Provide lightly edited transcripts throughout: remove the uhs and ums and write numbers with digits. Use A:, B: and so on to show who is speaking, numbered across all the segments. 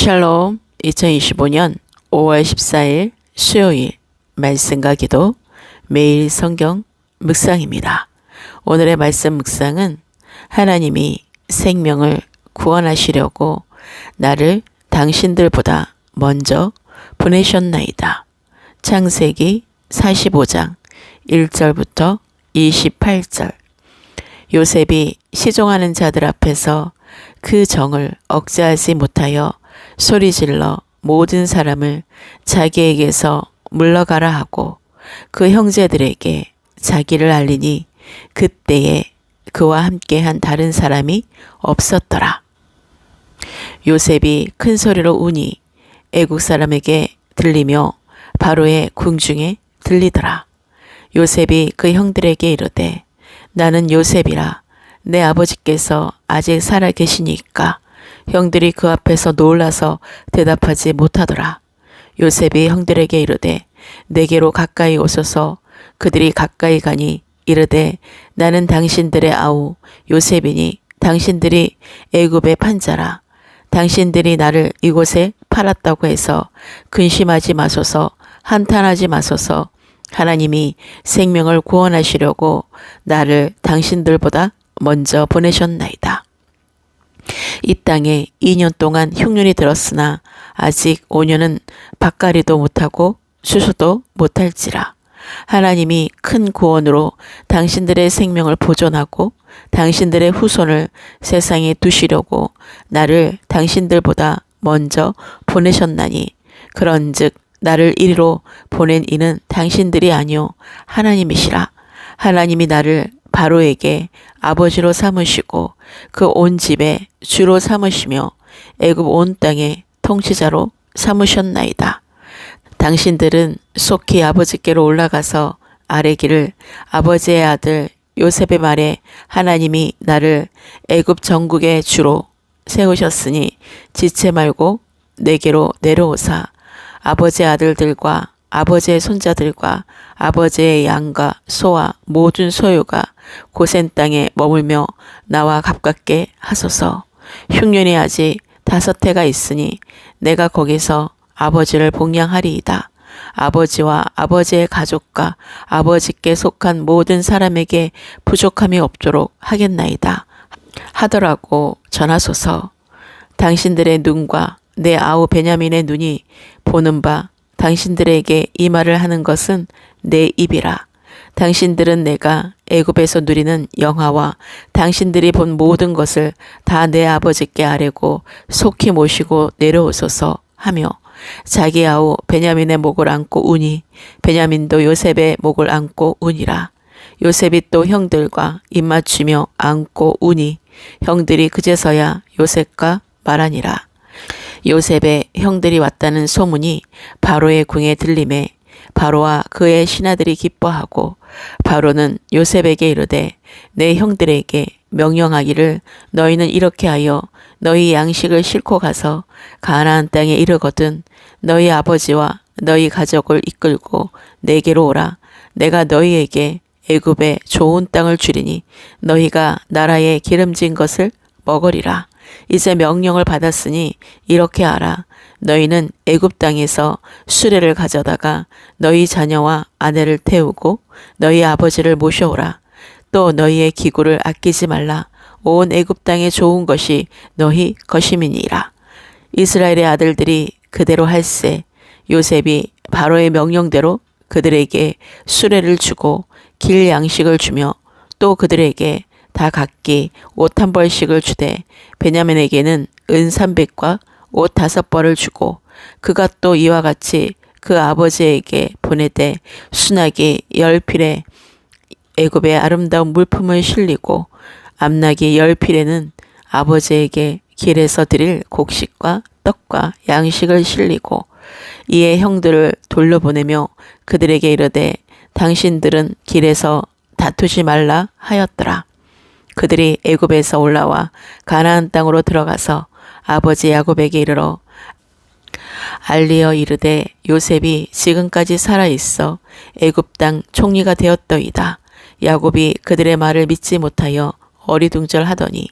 A: 샬롬. 2025년 5월 14일 수요일 말씀과 기도 매일 성경 묵상입니다. 오늘의 말씀 묵상은 하나님이 생명을 구원하시려고 나를 당신들보다 먼저 보내셨나이다. 창세기 45장 1절부터 28절. 요셉이 시종하는 자들 앞에서 그 정을 억제하지 못하여 소리질러 모든 사람을 자기에게서 물러가라 하고 그 형제들에게 자기를 알리니 그때에 그와 함께한 다른 사람이 없었더라. 요셉이 큰 소리로 우니 애국 사람에게 들리며 바로의 궁중에 들리더라. 요셉이 그 형들에게 이르되 나는 요셉이라. 내 아버지께서 아직 살아 계시니까. 형들이 그 앞에서 놀라서 대답하지 못하더라. 요셉이 형들에게 이르되 내게로 가까이 오소서. 그들이 가까이 가니 이르되 나는 당신들의 아우 요셉이니 당신들이 애굽의 판자라. 당신들이 나를 이곳에 팔았다고 해서 근심하지 마소서. 한탄하지 마소서. 하나님이 생명을 구원하시려고 나를 당신들보다 먼저 보내셨나이다. 이 땅에 2년 동안 흉년이 들었으나 아직 5년은 밭갈이도 못하고 수수도 못할지라. 하나님이 큰 구원으로 당신들의 생명을 보존하고 당신들의 후손을 세상에 두시려고 나를 당신들보다 먼저 보내셨나니 그런즉 나를 이리로 보낸 이는 당신들이 아니요 하나님이시라. 하나님이 나를 바로에게 아버지로 삼으시고 그 온 집에 주로 삼으시며 애굽 온 땅의 통치자로 삼으셨나이다. 당신들은 속히 아버지께로 올라가서 아뢰기를 아버지의 아들 요셉의 말에 하나님이 나를 애굽 전국의 주로 세우셨으니 지체 말고 내게로 내려오사 아버지의 아들들과 아버지의 손자들과 아버지의 양과 소와 모든 소유가 고센 땅에 머물며 나와 가깝게 하소서. 흉년이 아직 5해가 있으니 내가 거기서 아버지를 복양하리이다. 아버지와 아버지의 가족과 아버지께 속한 모든 사람에게 부족함이 없도록 하겠나이다. 하더라고 전하소서. 당신들의 눈과 내 아우 베냐민의 눈이 보는 바 당신들에게 이 말을 하는 것은 내 입이라. 당신들은 내가 애굽에서 누리는 영화와 당신들이 본 모든 것을 다 내 아버지께 아뢰고 속히 모시고 내려오소서 하며 자기 아우 베냐민의 목을 안고 우니 베냐민도 요셉의 목을 안고 우니라. 요셉이 또 형들과 입맞추며 안고 우니 형들이 그제서야 요셉과 말하니라. 요셉의 형들이 왔다는 소문이 바로의 궁에 들림에 바로와 그의 신하들이 기뻐하고 바로는 요셉에게 이르되 내 형들에게 명령하기를 너희는 이렇게 하여 너희 양식을 싣고 가서 가나안 땅에 이르거든 너희 아버지와 너희 가족을 이끌고 내게로 오라. 내가 너희에게 애굽의 좋은 땅을 주리니 너희가 나라에 기름진 것을 먹으리라. 이제 명령을 받았으니 이렇게 하라. 너희는 애굽 땅에서 수레를 가져다가 너희 자녀와 아내를 태우고 너희 아버지를 모셔오라. 또 너희의 기구를 아끼지 말라. 온 애굽 땅에 좋은 것이 너희 것임이니라. 이스라엘의 아들들이 그대로 할세. 요셉이 바로의 명령대로 그들에게 수레를 주고 길 양식을 주며 또 그들에게 다 각기 옷 1벌씩을 주되 베냐민에게는 은 300과 옷 5벌을 주고 그가 또 이와 같이 그 아버지에게 보내되 수나기 10필에 애굽의 아름다운 물품을 실리고 암나기 10필에는 아버지에게 길에서 드릴 곡식과 떡과 양식을 실리고 이에 형들을 돌려보내며 그들에게 이르되 당신들은 길에서 다투지 말라 하였더라. 그들이 애굽에서 올라와 가나안 땅으로 들어가서 아버지 야곱에게 이르러 알리어 이르되 요셉이 지금까지 살아있어 애굽 땅 총리가 되었더이다. 야곱이 그들의 말을 믿지 못하여 어리둥절하더니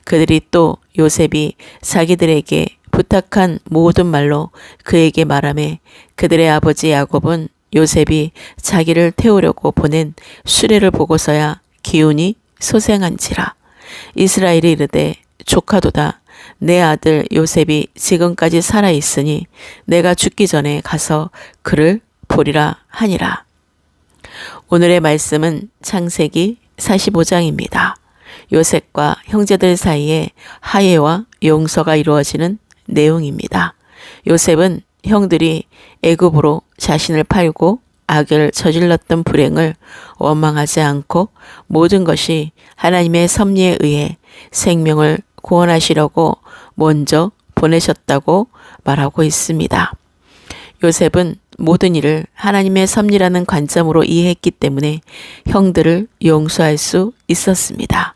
A: 그들이 또 요셉이 자기들에게 부탁한 모든 말로 그에게 말하매 그들의 아버지 야곱은 요셉이 자기를 태우려고 보낸 수레를 보고서야 기운이 소생한지라. 이스라엘이 이르되 조카도다. 내 아들 요셉이 지금까지 살아있으니 내가 죽기 전에 가서 그를 보리라 하니라. 오늘의 말씀은 창세기 45장입니다. 요셉과 형제들 사이에 화해와 용서가 이루어지는 내용입니다. 요셉은 형들이 애굽으로 자신을 팔고 악을 저질렀던 불행을 원망하지 않고 모든 것이 하나님의 섭리에 의해 생명을 구원하시려고 먼저 보내셨다고 말하고 있습니다. 요셉은 모든 일을 하나님의 섭리라는 관점으로 이해했기 때문에 형들을 용서할 수 있었습니다.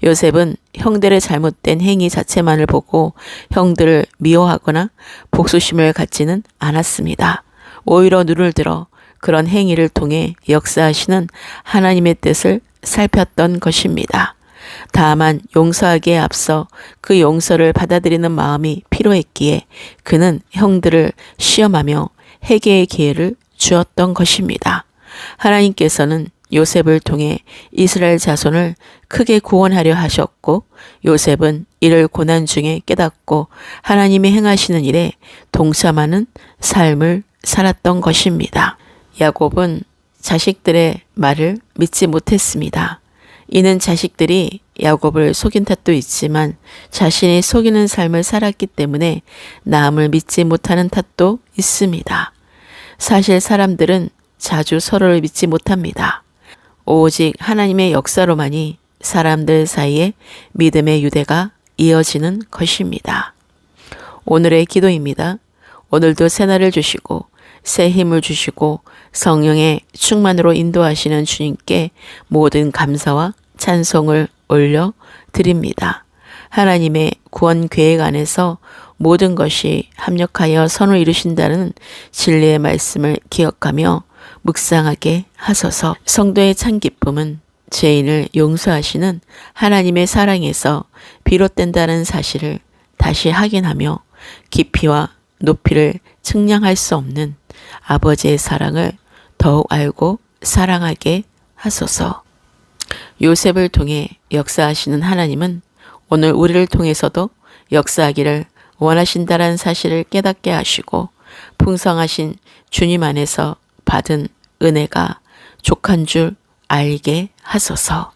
A: 요셉은 형들의 잘못된 행위 자체만을 보고 형들을 미워하거나 복수심을 갖지는 않았습니다. 오히려 눈을 들어 그런 행위를 통해 역사하시는 하나님의 뜻을 살폈던 것입니다. 다만 용서하기에 앞서 그 용서를 받아들이는 마음이 필요했기에 그는 형들을 시험하며 회개의 기회를 주었던 것입니다. 하나님께서는 요셉을 통해 이스라엘 자손을 크게 구원하려 하셨고 요셉은 이를 고난 중에 깨닫고 하나님이 행하시는 일에 동참하는 삶을 살았던 것입니다. 야곱은 자식들의 말을 믿지 못했습니다. 이는 자식들이 야곱을 속인 탓도 있지만 자신이 속이는 삶을 살았기 때문에 남을 믿지 못하는 탓도 있습니다. 사실 사람들은 자주 서로를 믿지 못합니다. 오직 하나님의 역사로만이 사람들 사이에 믿음의 유대가 이어지는 것입니다. 오늘의 기도입니다. 오늘도 새날을 주시고 새 힘을 주시고 성령의 충만으로 인도하시는 주님께 모든 감사와 찬송을 올려 드립니다. 하나님의 구원 계획 안에서 모든 것이 합력하여 선을 이루신다는 진리의 말씀을 기억하며 묵상하게 하소서. 성도의 참 기쁨은 죄인을 용서하시는 하나님의 사랑에서 비롯된다는 사실을 다시 확인하며 깊이와 높이를 측량할 수 없는 아버지의 사랑을 더욱 알고 사랑하게 하소서. 요셉을 통해 역사하시는 하나님은 오늘 우리를 통해서도 역사하기를 원하신다는 사실을 깨닫게 하시고 풍성하신 주님 안에서 받은 은혜가 족한 줄 알게 하소서.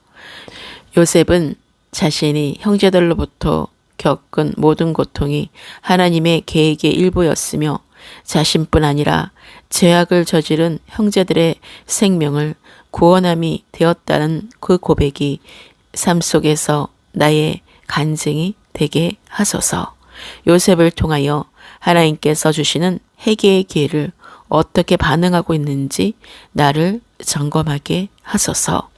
A: 요셉은 자신이 형제들로부터 겪은 모든 고통이 하나님의 계획의 일부였으며 자신뿐 아니라 죄악을 저지른 형제들의 생명을 구원함이 되었다는 그 고백이 삶 속에서 나의 간증이 되게 하소서. 요셉을 통하여 하나님께서 주시는 회개의 기회를 어떻게 반응하고 있는지 나를 점검하게 하소서.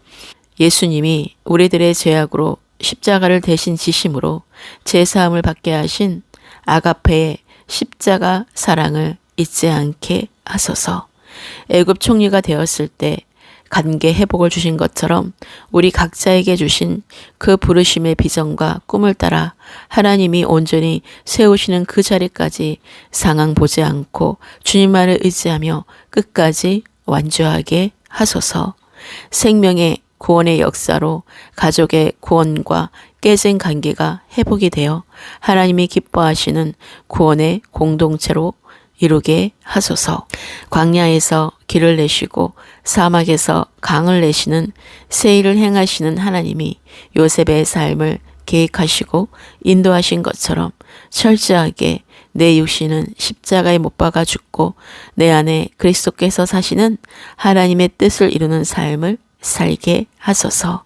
A: 예수님이 우리들의 죄악으로 십자가를 대신 지심으로 제사함을 받게 하신 아가페의 십자가 사랑을 잊지 않게 하소서. 애굽 총리가 되었을 때 관계 회복을 주신 것처럼 우리 각자에게 주신 그 부르심의 비전과 꿈을 따라 하나님이 온전히 세우시는 그 자리까지 상황 보지 않고 주님만을 의지하며 끝까지 완주하게 하소서. 생명의 구원의 역사로 가족의 구원과 깨진 관계가 회복이 되어 하나님이 기뻐하시는 구원의 공동체로 이루게 하소서. 광야에서 길을 내시고 사막에서 강을 내시는 새 일을 행하시는 하나님이 요셉의 삶을 계획하시고 인도하신 것처럼 철저하게 내 육신은 십자가에 못 박아 죽고 내 안에 그리스도께서 사시는 하나님의 뜻을 이루는 삶을 살게 하소서.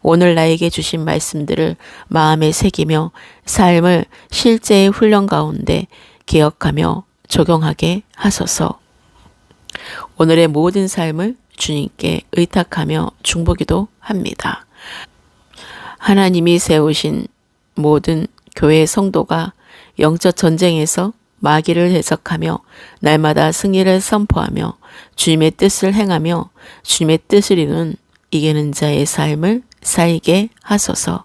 A: 오늘 나에게 주신 말씀들을 마음에 새기며 삶을 실제의 훈련 가운데 기억하며 적용하게 하소서. 오늘의 모든 삶을 주님께 의탁하며 중보기도 합니다. 하나님이 세우신 모든 교회 성도가 영적 전쟁에서 마귀를 해석하며 날마다 승리를 선포하며 주님의 뜻을 행하며 주님의 뜻을 이루는 이기는 자의 삶을 살게 하소서.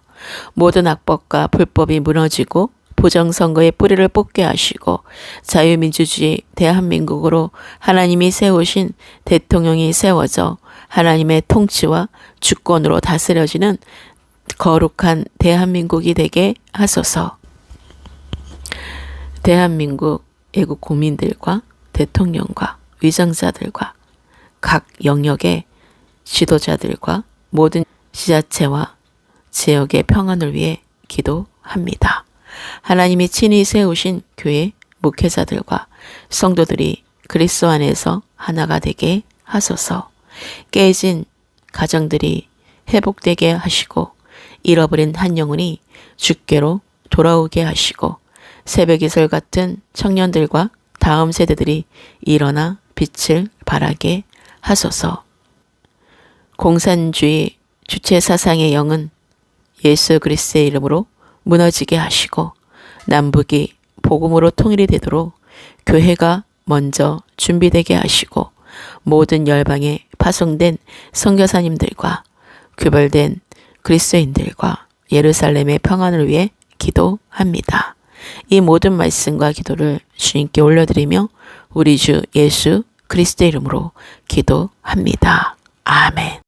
A: 모든 악법과 불법이 무너지고 부정선거의 뿌리를 뽑게 하시고 자유민주주의 대한민국으로 하나님이 세우신 대통령이 세워져 하나님의 통치와 주권으로 다스려지는 거룩한 대한민국이 되게 하소서. 대한민국 애국 국민들과 대통령과 위정자들과 각 영역의 지도자들과 모든 지자체와 지역의 평안을 위해 기도합니다. 하나님이 친히 세우신 교회 목회자들과 성도들이 그리스도 안에서 하나가 되게 하소서. 깨진 가정들이 회복되게 하시고 잃어버린 한 영혼이 주께로 돌아오게 하시고 새벽이슬 같은 청년들과 다음 세대들이 일어나 빛을 발하게 하소서. 공산주의 주체 사상의 영은 예수 그리스도의 이름으로 무너지게 하시고 남북이 복음으로 통일이 되도록 교회가 먼저 준비되게 하시고 모든 열방에 파송된 선교사님들과 규별된 그리스도인들과 예루살렘의 평안을 위해 기도합니다. 이 모든 말씀과 기도를 주님께 올려드리며 우리 주 예수 그리스도의 이름으로 기도합니다. 아멘.